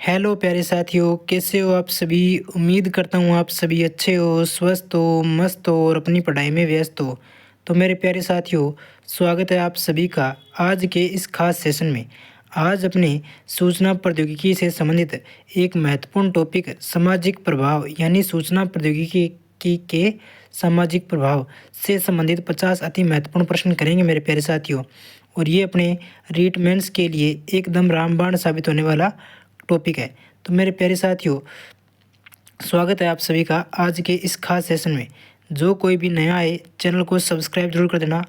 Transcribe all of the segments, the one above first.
Hello प्यारे साथियों, कैसे हो आप सभी? उम्मीद करता हूँ आप सभी अच्छे हो, स्वस्थ हो, मस्त हो और अपनी पढ़ाई में व्यस्त हो। तो मेरे प्यारे साथियों, स्वागत है आप सभी का आज के इस खास सेशन में। आज अपने सूचना प्रौद्योगिकी से संबंधित एक महत्वपूर्ण टॉपिक सामाजिक प्रभाव यानी सूचना प्रौद्योगिकी के सामाजिक प्रभाव से संबंधित 50 अति महत्वपूर्ण प्रश्न करेंगे मेरे प्यारे साथियों। और ये अपने रीट मेंस के लिए एकदम रामबाण साबित होने वाला टॉपिक है। तो मेरे प्यारे साथियों, स्वागत है आप सभी का आज के इस खास सेशन में। जो कोई भी नया आए चैनल को सब्सक्राइब जरूर कर देना।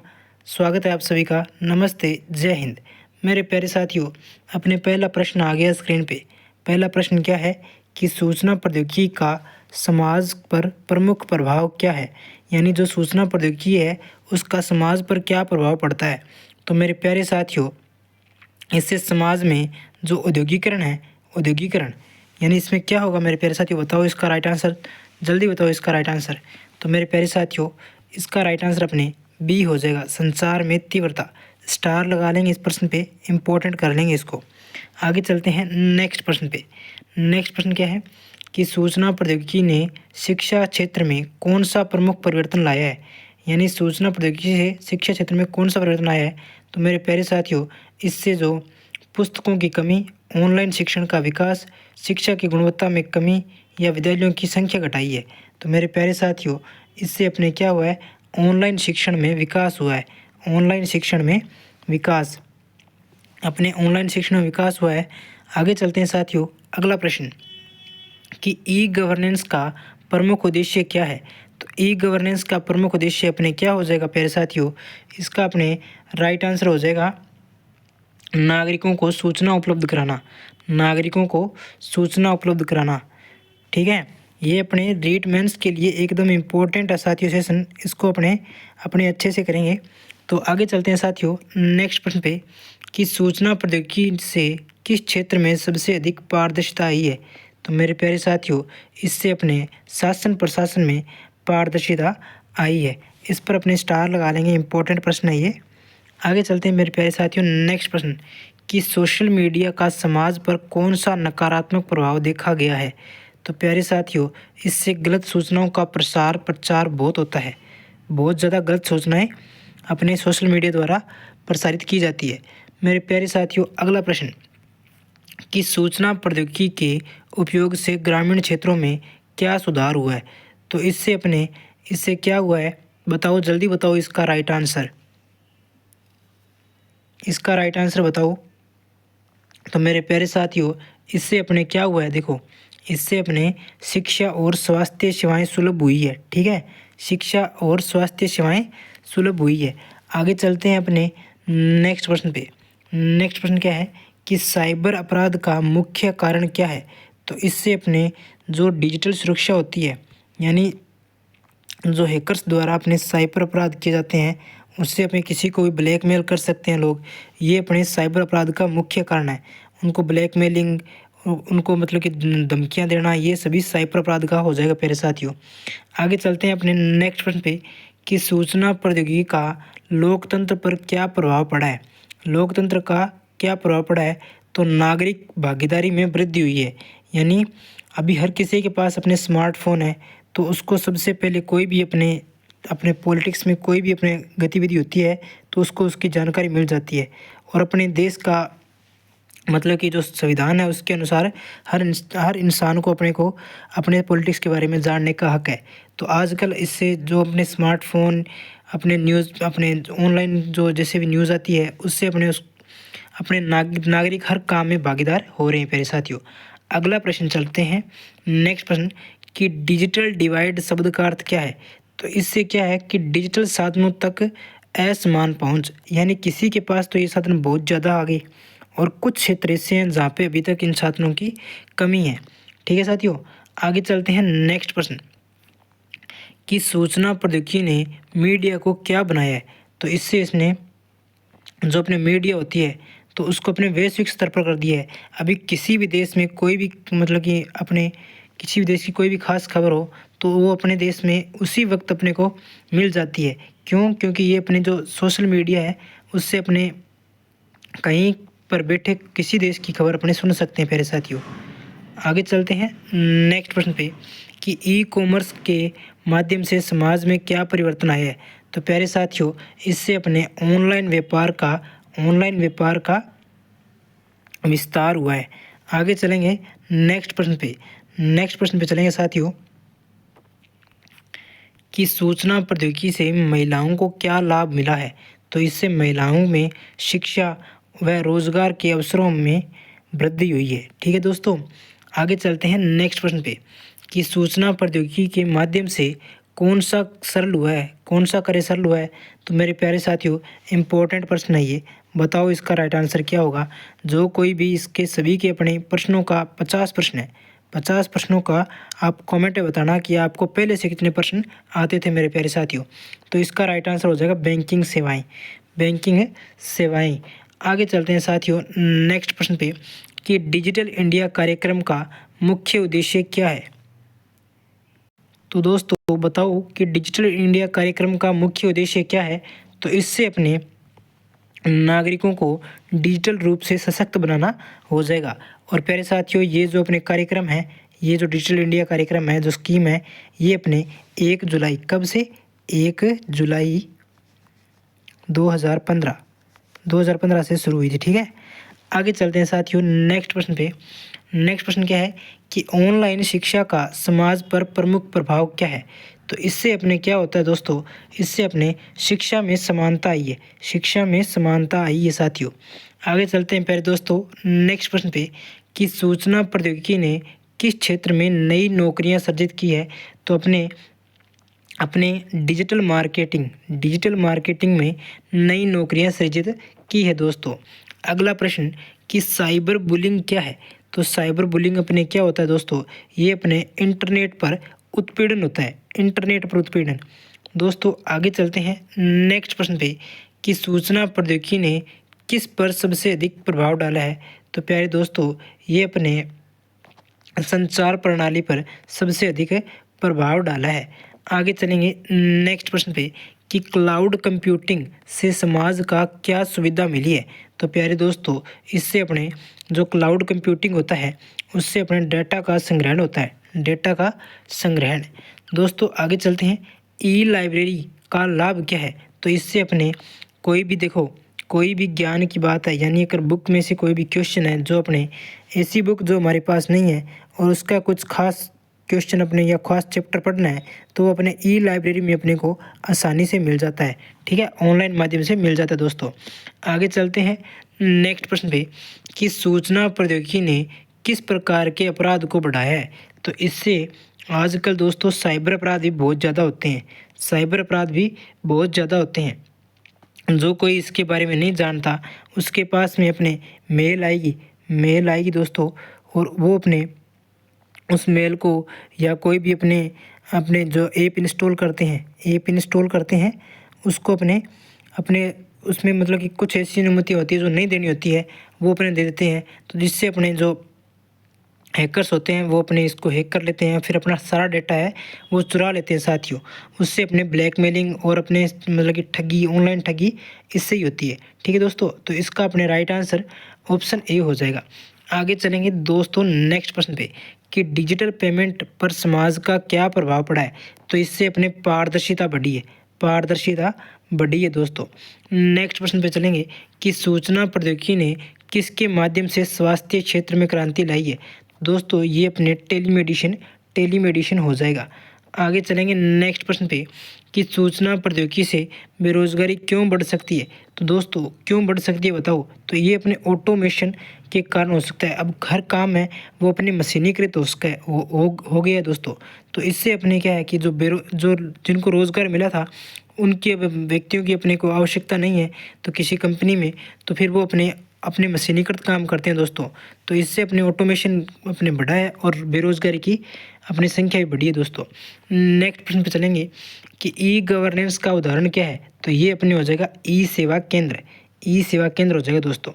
स्वागत है आप सभी का। नमस्ते, जय हिंद। मेरे प्यारे साथियों, अपने पहला प्रश्न आ गया स्क्रीन पे। पहला प्रश्न क्या है कि सूचना प्रौद्योगिकी का समाज पर प्रमुख प्रभाव क्या है, यानी जो सूचना प्रौद्योगिकी है उसका समाज पर क्या प्रभाव पड़ता है। तो मेरे प्यारे साथियों, इससे समाज में जो औद्योगिकरण यानी इसमें क्या होगा मेरे प्यारे साथियों, बताओ इसका राइट आंसर। जल्दी बताओ इसका राइट आंसर। तो मेरे प्यारे साथियों, इसका राइट आंसर अपने बी हो जाएगा, संचार में तीव्रता। स्टार लगा लेंगे इस प्रश्न पे, इंपॉर्टेंट कर लेंगे इसको। आगे चलते हैं नेक्स्ट प्रश्न पे। नेक्स्ट प्रश्न क्या है कि सूचना प्रौद्योगिकी ने शिक्षा क्षेत्र में कौन सा प्रमुख परिवर्तन लाया है, यानी सूचना प्रौद्योगिकी से शिक्षा क्षेत्र में कौन सा परिवर्तन आया है। तो मेरे प्यारे साथियों, इससे जो पुस्तकों की कमी, ऑनलाइन शिक्षण का विकास, शिक्षा की गुणवत्ता में कमी या विद्यालयों की संख्या घटाई है। तो मेरे प्यारे साथियों, इससे अपने क्या हुआ है, ऑनलाइन शिक्षण में विकास हुआ है। ऑनलाइन शिक्षण में विकास, अपने ऑनलाइन शिक्षण में विकास हुआ है। आगे चलते हैं साथियों, अगला प्रश्न कि ई गवर्नेंस का प्रमुख उद्देश्य क्या है। तो ई गवर्नेंस का प्रमुख उद्देश्य अपने क्या हो जाएगा प्यारे साथियों, इसका अपने राइट आंसर हो जाएगा नागरिकों को सूचना उपलब्ध कराना। नागरिकों को सूचना उपलब्ध कराना, ठीक है। ये अपने रीट मेंस के लिए एकदम इम्पोर्टेंट है साथियों सेशन, इसको अपने अपने अच्छे से करेंगे। तो आगे चलते हैं साथियों नेक्स्ट प्रश्न पे कि सूचना प्रौद्योगिकी से किस क्षेत्र में सबसे अधिक पारदर्शिता आई है। तो मेरे प्यारे साथियों, इससे अपने शासन प्रशासन में पारदर्शिता आई है। इस पर अपने स्टार लगा लेंगे, इम्पोर्टेंट प्रश्न है ये। आगे चलते हैं मेरे प्यारे साथियों नेक्स्ट प्रश्न कि सोशल मीडिया का समाज पर कौन सा नकारात्मक प्रभाव देखा गया है। तो प्यारे साथियों, इससे गलत सूचनाओं का प्रचार बहुत होता है। बहुत ज़्यादा गलत सूचनाएं अपने सोशल मीडिया द्वारा प्रसारित की जाती है। मेरे प्यारे साथियों, अगला प्रश्न कि सूचना प्रौद्योगिकी के उपयोग से ग्रामीण क्षेत्रों में क्या सुधार हुआ है। तो इससे क्या हुआ है, बताओ जल्दी बताओ इसका राइट आंसर। इसका राइट आंसर बताओ। तो मेरे प्यारे साथियों, इससे अपने क्या हुआ है, देखो इससे अपने शिक्षा और स्वास्थ्य सेवाएं सुलभ हुई है, ठीक है। शिक्षा और स्वास्थ्य सेवाएं सुलभ हुई है। आगे चलते हैं अपने नेक्स्ट प्रश्न पे। नेक्स्ट प्रश्न क्या है कि साइबर अपराध का मुख्य कारण क्या है। तो इससे अपने जो डिजिटल सुरक्षा होती है, यानी जो हैकर्स द्वारा अपने साइबर अपराध किए जाते हैं, उससे अपने किसी को भी ब्लैकमेल कर सकते हैं लोग। ये अपने साइबर अपराध का मुख्य कारण है। उनको ब्लैकमेलिंग, उनको मतलब कि धमकियां देना, ये सभी साइबर अपराध का हो जाएगा प्यारे साथियों। आगे चलते हैं अपने नेक्स्ट प्रश्न पे कि सूचना प्रौद्योगिकी का लोकतंत्र पर क्या प्रभाव पड़ा है। लोकतंत्र का क्या प्रभाव पड़ा है, तो नागरिक भागीदारी में वृद्धि हुई है। यानी अभी हर किसी के पास अपने स्मार्टफोन है, तो उसको सबसे पहले कोई भी अपने पॉलिटिक्स में कोई भी अपने गतिविधि होती है तो उसको उसकी जानकारी मिल जाती है। और अपने देश का मतलब कि जो संविधान है उसके अनुसार हर इंसान को अपने पॉलिटिक्स के बारे में जानने का हक है। तो आजकल इससे जो अपने स्मार्टफोन, अपने न्यूज़, अपने ऑनलाइन जो जैसे भी न्यूज़ आती है, उससे अपने नागरिक हर काम में भागीदार हो रहे हैं प्यारे साथियों। अगला प्रश्न चलते हैं नेक्स्ट प्रश्न कि डिजिटल डिवाइड शब्द का अर्थ क्या है। तो इससे क्या है कि डिजिटल साधनों तक असमान पहुंच, यानी किसी के पास तो ये साधन बहुत ज़्यादा आ गए और कुछ क्षेत्र ऐसे हैं जहाँ पे अभी तक इन साधनों की कमी है, ठीक है साथियों। आगे चलते हैं नेक्स्ट प्रश्न कि सूचना प्रौद्योगिकी ने मीडिया को क्या बनाया है। तो इससे इसने जो अपने मीडिया होती है तो उसको अपने वैश्विक स्तर पर कर दिया है। अभी किसी भी देश में कोई भी मतलब कि अपने किसी भी देश की कोई भी खास खबर हो तो वो अपने देश में उसी वक्त अपने को मिल जाती है। क्यों? क्योंकि ये अपने जो सोशल मीडिया है उससे अपने कहीं पर बैठे किसी देश की खबर अपने सुन सकते हैं प्यारे साथियों। आगे चलते हैं नेक्स्ट प्रश्न पे कि ई कॉमर्स के माध्यम से समाज में क्या परिवर्तन आया है। तो प्यारे साथियों, इससे अपने ऑनलाइन व्यापार का विस्तार हुआ है। आगे चलेंगे नेक्स्ट प्रश्न पे चलेंगे साथियों कि सूचना प्रौद्योगिकी से महिलाओं को क्या लाभ मिला है। तो इससे महिलाओं में शिक्षा व रोजगार के अवसरों में वृद्धि हुई है। ठीक है दोस्तों, आगे चलते हैं नेक्स्ट प्रश्न पे कि सूचना प्रौद्योगिकी के माध्यम से कौन सा कार्य सरल हुआ है। तो मेरे प्यारे साथियों, इम्पोर्टेंट प्रश्न है ये, बताओ इसका राइट आंसर क्या होगा। जो कोई भी इसके सभी के अपने प्रश्नों का 50 प्रश्न है, 50 प्रश्नों का आप कमेंट में बताना कि आपको पहले से कितने प्रश्न आते थे मेरे प्यारे साथियों। तो इसका राइट आंसर हो जाएगा बैंकिंग सेवाएं। आगे चलते हैं साथियों नेक्स्ट प्रश्न पे कि डिजिटल इंडिया कार्यक्रम का मुख्य उद्देश्य क्या है। तो दोस्तों बताओ कि डिजिटल इंडिया कार्यक्रम का मुख्य उद्देश्य क्या है। तो इससे अपने नागरिकों को डिजिटल रूप से सशक्त बनाना हो जाएगा। और प्यारे साथियों, ये जो अपने कार्यक्रम है, ये जो डिजिटल इंडिया कार्यक्रम है, जो स्कीम है, ये अपने 1 जुलाई कब से 1 जुलाई 2015 से शुरू हुई थी। ठीक है, आगे चलते हैं साथियों नेक्स्ट प्रश्न पे। नेक्स्ट प्रश्न क्या है कि ऑनलाइन शिक्षा का समाज पर प्रमुख प्रभाव क्या है। तो इससे अपने क्या होता है दोस्तों, इससे अपने शिक्षा में समानता आई है साथियों। आगे चलते हैं प्यारे दोस्तों नेक्स्ट प्रश्न पे कि सूचना प्रौद्योगिकी ने किस क्षेत्र में नई नौकरियां सृजित की है। तो अपने डिजिटल मार्केटिंग में नई नौकरियां सृजित की है दोस्तों। अगला प्रश्न कि साइबर बुलिंग क्या है। तो साइबर बुलिंग अपने क्या होता है दोस्तों, ये अपने इंटरनेट पर उत्पीड़न होता है, दोस्तों आगे चलते हैं नेक्स्ट प्रश्न पे कि सूचना प्रौद्योगिकी ने किस पर सबसे अधिक प्रभाव डाला है। तो प्यारे दोस्तों, ये अपने संचार प्रणाली पर सबसे अधिक प्रभाव डाला है। आगे चलेंगे नेक्स्ट प्रश्न पे कि क्लाउड कंप्यूटिंग से समाज का क्या सुविधा मिली है। तो प्यारे दोस्तों, इससे अपने जो क्लाउड कंप्यूटिंग होता है, उससे अपने डाटा का संग्रहण। दोस्तों आगे चलते हैं, ई लाइब्रेरी का लाभ क्या है। तो इससे अपने कोई भी ज्ञान की बात है, यानी अगर बुक में से कोई भी क्वेश्चन है, जो अपने ऐसी बुक जो हमारे पास नहीं है और उसका कुछ खास क्वेश्चन अपने या खास चैप्टर पढ़ना है, तो वो अपने ई लाइब्रेरी में अपने को आसानी से मिल जाता है। ठीक है, ऑनलाइन माध्यम से मिल जाता है दोस्तों। आगे चलते हैं नेक्स्ट प्रश्न पे कि सूचना प्रौद्योगिकी ने किस प्रकार के अपराध को बढ़ाया है। तो इससे आजकल दोस्तों साइबर अपराध भी बहुत ज़्यादा होते हैं। जो कोई इसके बारे में नहीं जानता, उसके पास में अपने मेल आएगी दोस्तों, और वो अपने उस मेल को या कोई भी अपने जो ऐप इंस्टॉल करते हैं उसको अपने उसमें मतलब कि कुछ ऐसी अनुमति होती है जो नहीं देनी होती है, वो अपने दे देते हैं। तो जिससे अपने जो हैकर्स होते हैं वो अपने इसको हैक कर लेते हैं, फिर अपना सारा डाटा है वो चुरा लेते हैं साथियों। उससे अपने ब्लैकमेलिंग और अपने मतलब कि ऑनलाइन ठगी इससे ही होती है। ठीक है दोस्तों, तो इसका अपने राइट आंसर ऑप्शन ए हो जाएगा। आगे चलेंगे दोस्तों नेक्स्ट प्रश्न पे कि डिजिटल पेमेंट पर समाज का क्या प्रभाव पड़ा है। तो इससे अपने पारदर्शिता बढ़ी है दोस्तों। नेक्स्ट प्रश्न पे चलेंगे कि सूचना प्रौद्योगिकी ने किसके माध्यम से स्वास्थ्य क्षेत्र में क्रांति लाई है। दोस्तों ये अपने टेलीमेडिसिन हो जाएगा। आगे चलेंगे नेक्स्ट प्रश्न पे कि सूचना प्रौद्योगिकी से बेरोजगारी क्यों बढ़ सकती है। तो दोस्तों क्यों बढ़ सकती है बताओ। तो ये अपने ऑटोमेशन के कारण हो सकता है। अब हर काम है वो अपने मशीनीकृत हो गया है दोस्तों। तो इससे अपने क्या है कि जो जिनको रोज़गार मिला था, उनके व्यक्तियों की अपने को आवश्यकता नहीं है तो किसी कंपनी में, तो फिर वो अपने मशीनीकृत काम करते हैं दोस्तों। तो इससे अपने ऑटोमेशन अपने बढ़ा है और बेरोजगारी की अपनी संख्या भी बढ़ी है दोस्तों। नेक्स्ट प्रश्न पे चलेंगे कि ई गवर्नेंस का उदाहरण क्या है। तो ये अपने हो जाएगा ई सेवा केंद्र हो जाएगा दोस्तों।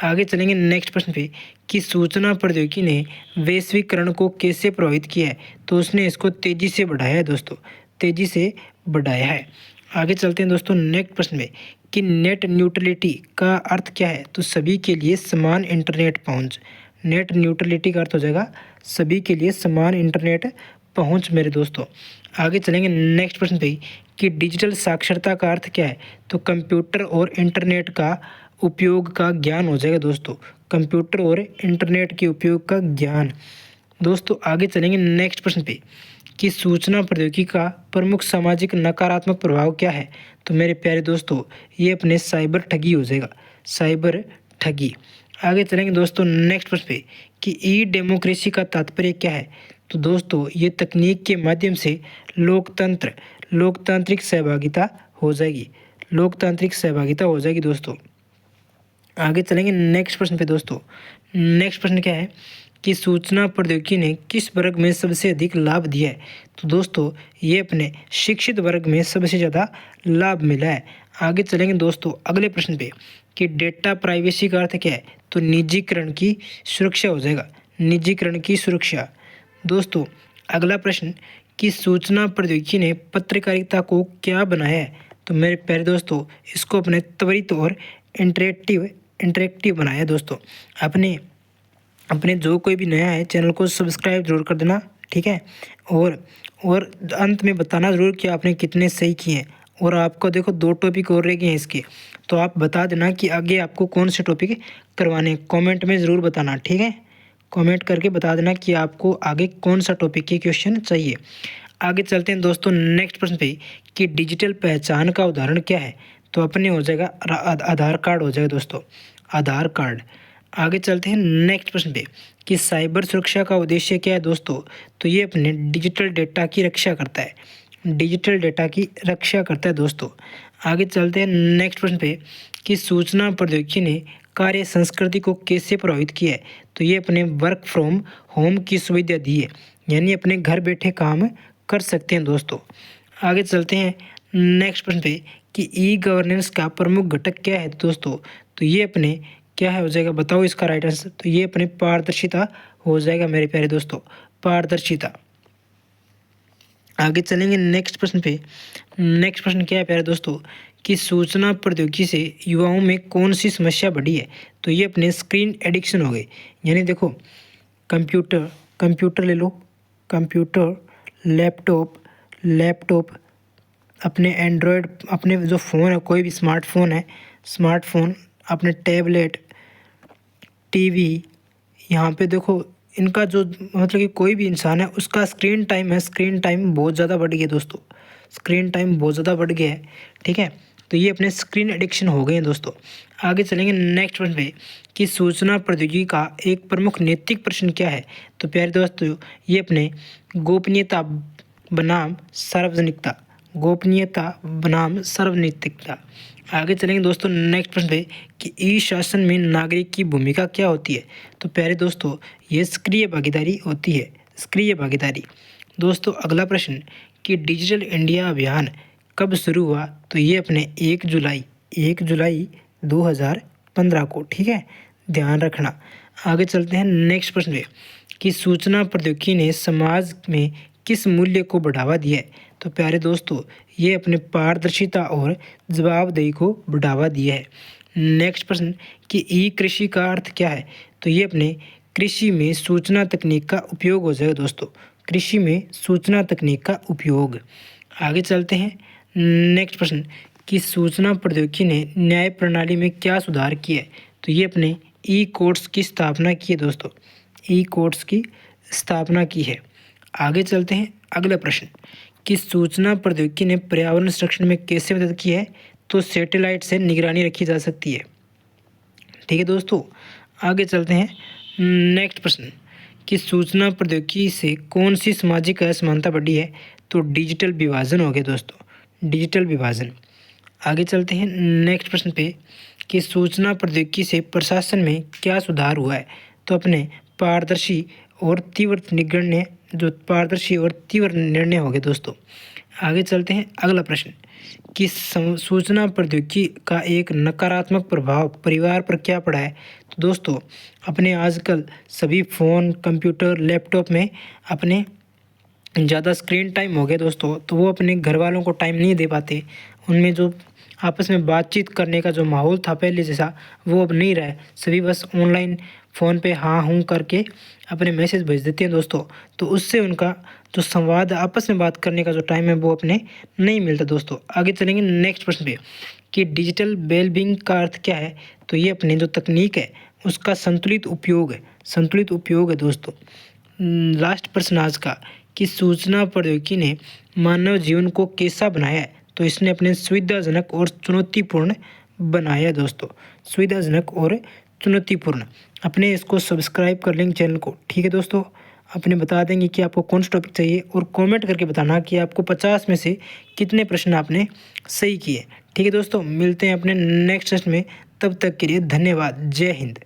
आगे चलेंगे नेक्स्ट प्रश्न पे कि सूचना प्रौद्योगिकी ने वैश्वीकरण को कैसे प्रभावित किया है। तो उसने इसको तेज़ी से बढ़ाया है। आगे चलते हैं दोस्तों नेक्स्ट प्रश्न में कि नेट न्यूट्रलिटी का अर्थ क्या है। तो सभी के लिए समान इंटरनेट पहुंच। नेट न्यूट्रलिटी का अर्थ हो जाएगा सभी के लिए समान इंटरनेट पहुंच मेरे दोस्तों। आगे चलेंगे नेक्स्ट प्रश्न पे कि डिजिटल साक्षरता का अर्थ क्या है। तो कंप्यूटर और इंटरनेट का उपयोग का ज्ञान हो जाएगा दोस्तों। कंप्यूटर और इंटरनेट के उपयोग का ज्ञान। दोस्तों आगे चलेंगे नेक्स्ट प्रश्न पे कि सूचना प्रौद्योगिकी का प्रमुख सामाजिक नकारात्मक प्रभाव क्या है। तो मेरे प्यारे दोस्तों ये अपने साइबर ठगी हो जाएगा, साइबर ठगी। आगे चलेंगे दोस्तों नेक्स्ट प्रश्न पे कि ई डेमोक्रेसी का तात्पर्य क्या है। तो दोस्तों ये तकनीक के माध्यम से लोकतांत्रिक सहभागिता हो जाएगी, लोकतांत्रिक सहभागिता हो जाएगी दोस्तों। आगे चलेंगे नेक्स्ट प्रश्न पे दोस्तों। नेक्स्ट प्रश्न क्या है कि सूचना प्रौद्योगिकी ने किस वर्ग में सबसे अधिक लाभ दिया है। तो दोस्तों ये अपने शिक्षित वर्ग में सबसे ज़्यादा लाभ मिला है। आगे चलेंगे दोस्तों अगले प्रश्न पे कि डेटा प्राइवेसी का अर्थ क्या है। तो निजीकरण की सुरक्षा हो जाएगा, निजीकरण की सुरक्षा। दोस्तों अगला प्रश्न कि सूचना प्रौद्योगिकी ने पत्रकारिता को क्या बनाया है। तो मेरे प्यारे दोस्तों इसको अपने त्वरित और इंटरेक्टिव बनाया दोस्तों। अपने जो कोई भी नया है चैनल को सब्सक्राइब जरूर कर देना, ठीक है। और अंत में बताना ज़रूर कि आपने कितने सही किए हैं। और आपको देखो 2 टॉपिक और रह गए हैं इसके, तो आप बता देना कि आगे आपको कौन से टॉपिक करवाने, कमेंट में ज़रूर बताना, ठीक है। कमेंट करके बता देना कि आपको आगे कौन सा टॉपिक के क्वेश्चन चाहिए। आगे चलते हैं दोस्तों नेक्स्ट प्रश्न पे कि डिजिटल पहचान का उदाहरण क्या है। तो अपने हो जाएगा आधार कार्ड हो जाएगा दोस्तों, आधार कार्ड। आगे चलते हैं नेक्स्ट प्रश्न पे कि साइबर सुरक्षा का उद्देश्य क्या है दोस्तों। तो ये अपने डिजिटल डेटा की रक्षा करता है, डिजिटल डेटा की रक्षा करता है दोस्तों। आगे चलते हैं नेक्स्ट प्रश्न पे कि सूचना प्रौद्योगिकी ने कार्य संस्कृति को कैसे प्रभावित किया है। तो ये अपने वर्क फ्रॉम होम की सुविधा दी है, यानी अपने घर बैठे काम कर सकते हैं दोस्तों। आगे चलते हैं नेक्स्ट प्रश्न पे कि ई गवर्नेंस का प्रमुख घटक क्या है दोस्तों। तो ये अपने क्या है हो जाएगा, बताओ इसका राइट आंसर। तो ये अपने पारदर्शिता हो जाएगा मेरे प्यारे दोस्तों, पारदर्शिता। आगे चलेंगे नेक्स्ट प्रश्न पे। नेक्स्ट प्रश्न क्या है प्यारे दोस्तों कि सूचना प्रौद्योगिकी से युवाओं में कौन सी समस्या बढ़ी है। तो ये अपने स्क्रीन एडिक्शन हो गए, यानी देखो कंप्यूटर ले लो, कंप्यूटर, लैपटॉप, अपने एंड्रॉयड, अपने जो फ़ोन है, कोई भी स्मार्टफोन, अपने टैबलेट, टीवी, यहाँ पे देखो इनका जो मतलब कि कोई भी इंसान है उसका स्क्रीन टाइम बहुत ज़्यादा बढ़ गया दोस्तों, स्क्रीन टाइम बहुत ज़्यादा बढ़ गया है, ठीक है। तो ये अपने स्क्रीन एडिक्शन हो गए हैं दोस्तों। आगे चलेंगे नेक्स्ट प्रश्न पे कि सूचना प्रौद्योगिकी का एक प्रमुख नैतिक प्रश्न क्या है। तो प्यारे दोस्तों ये अपने गोपनीयता बनाम सार्वजनिकता, गोपनीयता बनाम सार्वजनिकता। आगे चलेंगे दोस्तों नेक्स्ट प्रश्न पे कि ई शासन में नागरिक की भूमिका क्या होती है। तो प्यारे दोस्तों ये सक्रिय भागीदारी होती है, सक्रिय भागीदारी। दोस्तों अगला प्रश्न कि डिजिटल इंडिया अभियान कब शुरू हुआ। तो ये अपने 1 जुलाई 2015 को, ठीक है, ध्यान रखना। आगे चलते हैं नेक्स्ट प्रश्न पे कि सूचना प्रौद्योगिकी ने समाज में किस मूल्य को बढ़ावा दिया है। तो प्यारे दोस्तों ये अपने पारदर्शिता और जवाबदेही को बढ़ावा दिया है। नेक्स्ट प्रश्न कि ई कृषि का अर्थ क्या है। तो ये अपने कृषि में सूचना तकनीक का उपयोग हो जाएगा दोस्तों, कृषि में सूचना तकनीक का उपयोग। आगे चलते हैं नेक्स्ट प्रश्न कि सूचना प्रौद्योगिकी ने न्याय प्रणाली में क्या सुधार किया है। तो ये अपने ई कोर्ट्स की स्थापना की है दोस्तों, ई कोर्ट्स की स्थापना की है। आगे चलते हैं अगला प्रश्न कि सूचना प्रौद्योगिकी ने पर्यावरण संरक्षण में कैसे मदद की है। तो सैटेलाइट से निगरानी रखी जा सकती है, ठीक है दोस्तों। आगे चलते हैं नेक्स्ट प्रश्न कि सूचना प्रौद्योगिकी से कौन सी सामाजिक असमानता बढ़ी है। तो डिजिटल विभाजन हो गया दोस्तों, डिजिटल विभाजन। आगे चलते हैं नेक्स्ट प्रश्न पे कि सूचना प्रौद्योगिकी से प्रशासन में क्या सुधार हुआ है। तो अपने पारदर्शी और तीव्र निर्णय हो गए दोस्तों। आगे चलते हैं अगला प्रश्न कि सूचना प्रौद्योगिकी का एक नकारात्मक प्रभाव परिवार पर क्या पड़ा है। तो दोस्तों अपने आजकल सभी फ़ोन, कंप्यूटर, लैपटॉप में अपने ज़्यादा स्क्रीन टाइम हो गया दोस्तों, तो वो अपने घर वालों को टाइम नहीं दे पाते। उनमें जो आपस में बातचीत करने का जो माहौल था पहले जैसा वो अब नहीं रहा है। सभी बस ऑनलाइन फ़ोन पे हाँ हूँ करके अपने मैसेज भेज देते हैं दोस्तों, तो उससे उनका जो संवाद आपस में बात करने का जो टाइम है वो अपने नहीं मिलता दोस्तों। आगे चलेंगे नेक्स्ट प्रश्न पे कि डिजिटल वेलबींग का अर्थ क्या है? तो ये अपने जो तकनीक है उसका संतुलित उपयोग है, संतुलित उपयोग है दोस्तों। लास्ट प्रश्न आज का कि सूचना प्रौद्योगिकी ने मानव जीवन को कैसा बनाया है? तो इसने अपने सुविधाजनक और चुनौतीपूर्ण बनाया दोस्तों, सुविधाजनक और चुनौतीपूर्ण। अपने इसको सब्सक्राइब कर लेंगे चैनल को, ठीक है दोस्तों। अपने बता देंगे कि आपको कौन सा टॉपिक चाहिए और कमेंट करके बताना कि आपको 50 में से कितने प्रश्न आपने सही किए, ठीक है दोस्तों। मिलते हैं अपने नेक्स्ट सेशन में, तब तक के लिए धन्यवाद। जय हिंद।